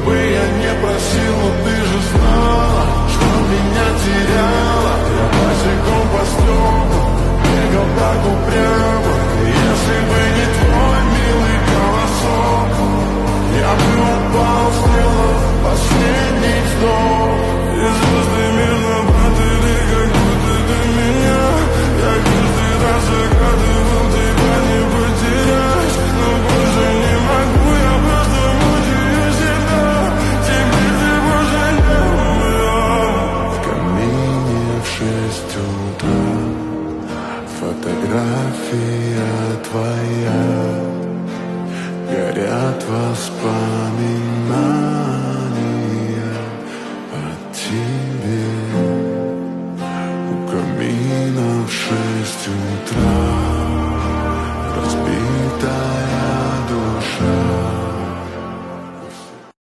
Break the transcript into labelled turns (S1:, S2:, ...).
S1: бы я не просил, но ты же знала, что меня теряла. Я босиком по стеклам бегал так упрямо. Если бы не твой милый голосок, я бы упал, сделав последний вздох. И звезды мирно падали, как будто до меня. Я каждый раз загадывал тебя не потерять, но больше не могу, я просто мучаю себя. Теперь ты больше не моя. В камине в 6 утра фотография твоя. Горят воспоминания.